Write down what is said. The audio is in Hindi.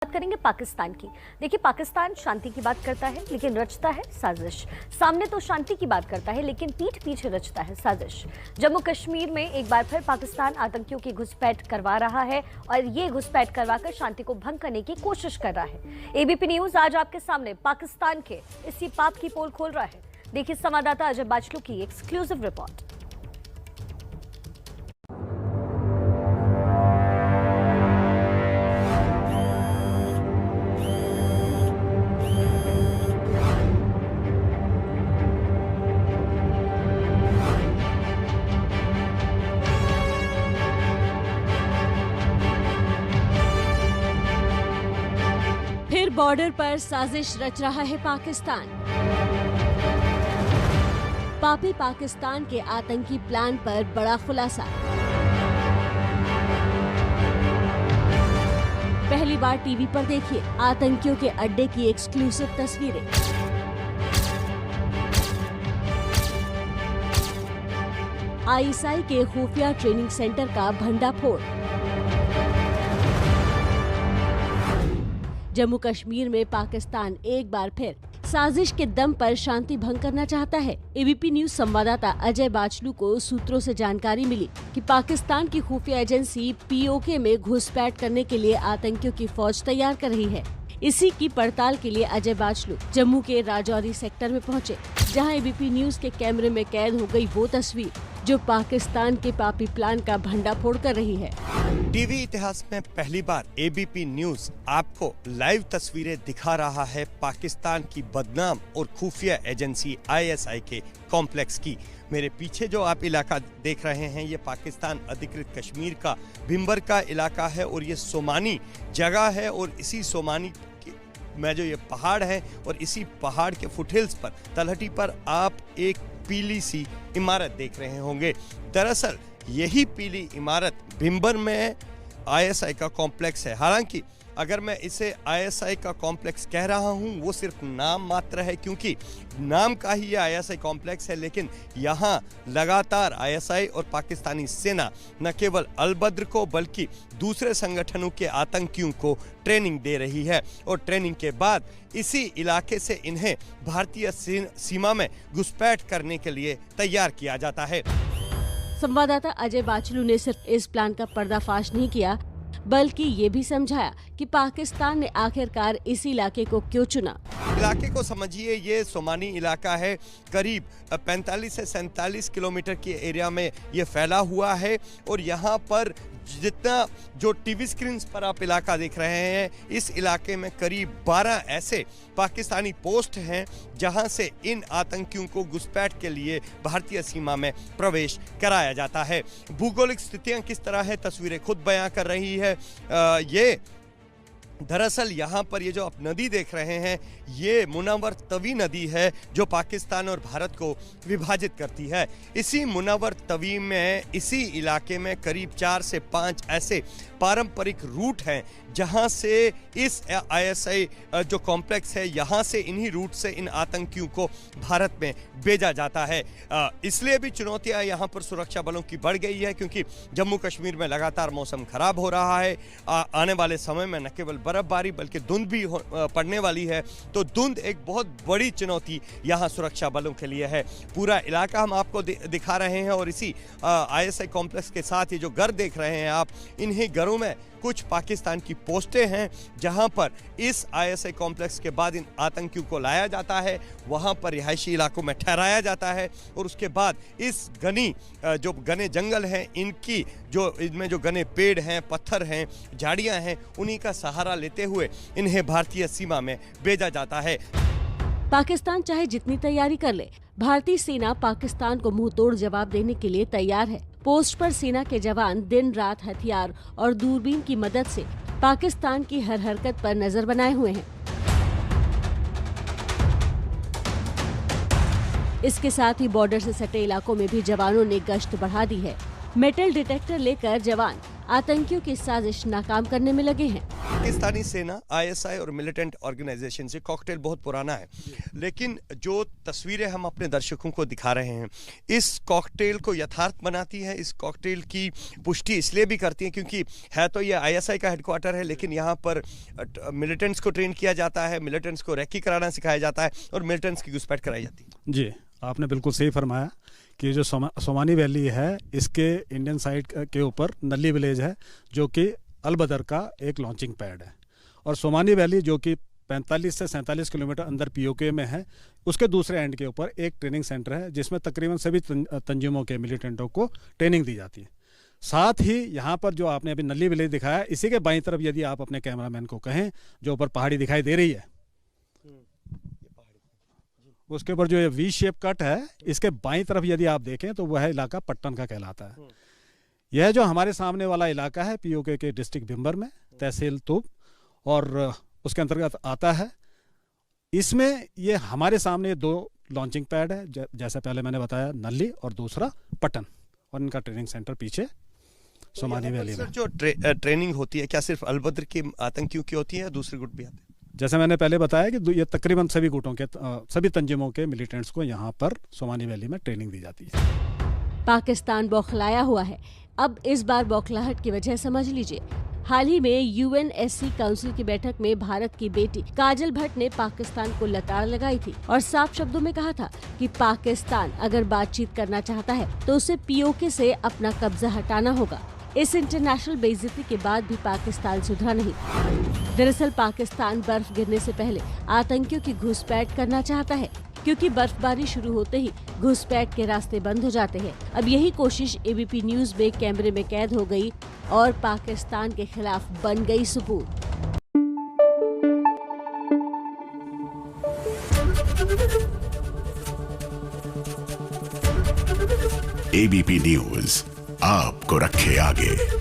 बात करेंगे पाकिस्तान की। देखिए, पाकिस्तान शांति की बात करता है लेकिन रचता है साजिश। सामने तो शांति की बात करता है लेकिन पीठ पीछे रचता है साजिश। जम्मू कश्मीर में एक बार फिर पाकिस्तान आतंकियों की घुसपैठ करवा रहा है और ये घुसपैठ करवाकर शांति को भंग करने की कोशिश कर रहा है। एबीपी न्यूज आज आपके सामने पाकिस्तान के इसी पाप की पोल खोल रहा है। देखिए संवाददाता अजय बाचलू की एक्सक्लूसिव रिपोर्ट। फिर बॉर्डर पर साजिश रच रहा है पाकिस्तान। पापी पाकिस्तान के आतंकी प्लान पर बड़ा खुलासा। पहली बार टीवी पर देखिए आतंकियों के अड्डे की एक्सक्लूसिव तस्वीरें। आईएसआई के खुफिया ट्रेनिंग सेंटर का भंडाफोड़। जम्मू कश्मीर में पाकिस्तान एक बार फिर साजिश के दम पर शांति भंग करना चाहता है। एबीपी न्यूज संवाददाता अजय बाचलू को सूत्रों से जानकारी मिली कि पाकिस्तान की खुफिया एजेंसी पीओके में घुसपैठ करने के लिए आतंकियों की फौज तैयार कर रही है। इसी की पड़ताल के लिए अजय बाचलू जम्मू के राजौरी सेक्टर में पहुंचे, जहां एबीपी न्यूज के कैमरे में कैद हो गई वो तस्वीर जो पाकिस्तान के पापी प्लान का भंडाफोड़ कर रही है। टीवी इतिहास में पहली बार एबीपी न्यूज आपको लाइव तस्वीरें दिखा रहा है पाकिस्तान की बदनाम और खुफिया एजेंसी आईएसआई के कॉम्प्लेक्स की। मेरे पीछे जो आप इलाका देख रहे हैं ये पाकिस्तान अधिकृत कश्मीर का भिम्बर का इलाका है और ये सोमानी जगह है और इसी सोमानी में जो ये पहाड़ है और इसी पहाड़ के फुटहिल्स पर तलहटी पर आप एक पीली सी इमारत देख रहे होंगे। दरअसल यही पीली इमारत भिम्बर में आईएसआई का कॉम्प्लेक्स है। हालांकि अगर मैं इसे आईएसआई का कॉम्प्लेक्स कह रहा हूं वो सिर्फ नाम मात्र है, क्योंकि नाम का ही ये आईएसआई कॉम्प्लेक्स है, लेकिन यहां लगातार आईएसआई और पाकिस्तानी सेना न केवल अल-बद्र को बल्कि दूसरे संगठनों के आतंकियों को ट्रेनिंग दे रही है और ट्रेनिंग के बाद इसी इलाके से इन्हें भारतीय सीमा में घुसपैठ करने के लिए तैयार किया जाता है। संवाददाता अजय बाचलू ने सिर्फ इस प्लान का पर्दाफाश नहीं किया बल्कि ये भी समझाया कि पाकिस्तान ने आखिरकार इस इलाके को क्यों चुना। इलाके को समझिए, ये सोमानी इलाका है, करीब 45 से 47 किलोमीटर के एरिया में ये फैला हुआ है और यहाँ पर जितना जो टीवी स्क्रीन पर आप इलाका देख रहे हैं, इस इलाके में करीब 12 ऐसे पाकिस्तानी पोस्ट हैं जहां से इन आतंकियों को घुसपैठ के लिए भारतीय सीमा में प्रवेश कराया जाता है। भूगोलिक स्थितियां किस तरह है तस्वीरें खुद बयां कर रही है। ये दरअसल यहाँ पर ये जो आप नदी देख रहे हैं ये मुनव्वर तवी नदी है जो पाकिस्तान और भारत को विभाजित करती है। इसी मुनव्वर तवी में इसी इलाके में करीब 4 से 5 ऐसे पारंपरिक रूट हैं जहाँ से इस आईएसआई जो कॉम्प्लेक्स है यहाँ से इन्हीं रूट से इन आतंकियों को भारत में भेजा जाता है। इसलिए भी चुनौतियाँ यहाँ पर सुरक्षा बलों की बढ़ गई है, क्योंकि जम्मू कश्मीर में लगातार मौसम खराब हो रहा है। आने वाले समय में न केवल बर्फबारी बल्कि धुंध भी पड़ने वाली है, तो धुंध एक बहुत बड़ी चुनौती यहाँ सुरक्षा बलों के लिए है। पूरा इलाका हम आपको दिखा रहे हैं और इसी आईएसआई कॉम्प्लेक्स के साथ ये जो घर देख रहे हैं आप, इन्हीं घरों में कुछ पाकिस्तान की पोस्टें हैं जहां पर इस आईएसआई कॉम्प्लेक्स के बाद इन आतंकियों को लाया जाता है, वहां पर रिहायशी इलाकों में ठहराया जाता है और उसके बाद इस जो घने जंगल हैं इनकी इनमें जो घने पेड़ हैं, पत्थर हैं, झाड़ियां हैं, उन्हीं का सहारा लेते हुए इन्हें भारतीय सीमा में भेजा जाता है। पाकिस्तान चाहे जितनी तैयारी कर ले, भारतीय सेना पाकिस्तान को मुंहतोड़ जवाब देने के लिए तैयार है। पोस्ट पर सेना के जवान दिन रात हथियार और दूरबीन की मदद से पाकिस्तान की हर हरकत पर नजर बनाए हुए हैं। इसके साथ ही बॉर्डर से सटे इलाकों में भी जवानों ने गश्त बढ़ा दी है। मेटल डिटेक्टर लेकर जवान आतंकियों की साजिश नाकाम करने में लगे हैं। पाकिस्तानी सेना, आईएसआई और मिलिटेंट ऑर्गेनाइजेशन से कॉकटेल बहुत पुराना है, लेकिन जो तस्वीरें हम अपने दर्शकों को दिखा रहे हैं इस कॉकटेल को यथार्थ बनाती है। इस कॉकटेल की पुष्टि इसलिए भी करती है क्योंकि है तो ये आईएसआई का हेडक्वार्टर है, लेकिन यहाँ पर मिलिटेंट्स को ट्रेन किया जाता है, मिलिटेंट्स को रैकी कराना सिखाया जाता है और मिलिटेंट्स की घुसपैठ कराई जाती है। जी, आपने बिल्कुल सही फरमाया कि जो सोमानी वैली है इसके इंडियन साइड के ऊपर नल्ली विलेज है जो कि अलबदर का एक लॉन्चिंग पैड है, और सोमानी वैली जो कि 45 से 47 किलोमीटर अंदर पीओके में है, उसके दूसरे एंड के ऊपर एक ट्रेनिंग सेंटर है जिसमें तकरीबन सभी तंजीमों के मिलिटेंटों को ट्रेनिंग दी जाती है। साथ ही यहाँ पर जो आपने अभी नल्ली विलेज दिखाया, इसी के बाईं तरफ यदि आप अपने कैमरामैन को कहें, जो ऊपर पहाड़ी दिखाई दे रही है, उसके ऊपर जो ये वी शेप कट है, इसके बाईं तरफ यदि आप देखें तो वह इलाका पट्टन का कहलाता है। यह जो हमारे सामने वाला इलाका है पीओके के डिस्ट्रिक्ट भिम्बर में, तहसील तूब और उसके अंतर्गत आता है। इसमें ये हमारे सामने 2 लॉन्चिंग पैड है, जैसा पहले मैंने बताया नल्ली और दूसरा पट्टन, और इनका ट्रेनिंग सेंटर पीछे सोमानी वैली में। जो ट्रेनिंग होती है क्या सिर्फ अलबद्र के आतंकियों की होती है या दूसरे गुट भी आते हैं? जैसे मैंने पहले बताया कि ये तकरीबन सभी गुटों के सभी तंजीमों के मिलिटेंट्स को यहाँ पर सोमानी वैली में ट्रेनिंग दी जाती है। पाकिस्तान बौखलाया हुआ है। अब इस बार बौखलाहट की वजह समझ लीजिए। हाल ही में यूएनएससी काउंसिल की बैठक में भारत की बेटी काजल भट्ट ने पाकिस्तान को लताड़ लगाई थी और साफ शब्दों में कहा था कि पाकिस्तान अगर बातचीत करना चाहता है तो उसे पीओके से अपना कब्जा हटाना होगा। इस इंटरनेशनल बेइज्जती के बाद भी पाकिस्तान सुधरा नहीं। दरअसल पाकिस्तान बर्फ गिरने से पहले आतंकियों की घुसपैठ करना चाहता है, क्योंकि बर्फबारी शुरू होते ही घुसपैठ के रास्ते बंद हो जाते हैं। अब यही कोशिश एबीपी न्यूज में कैमरे में कैद हो गई और पाकिस्तान के खिलाफ बन गई सबूत। एबीपी न्यूज आपको रखे आगे।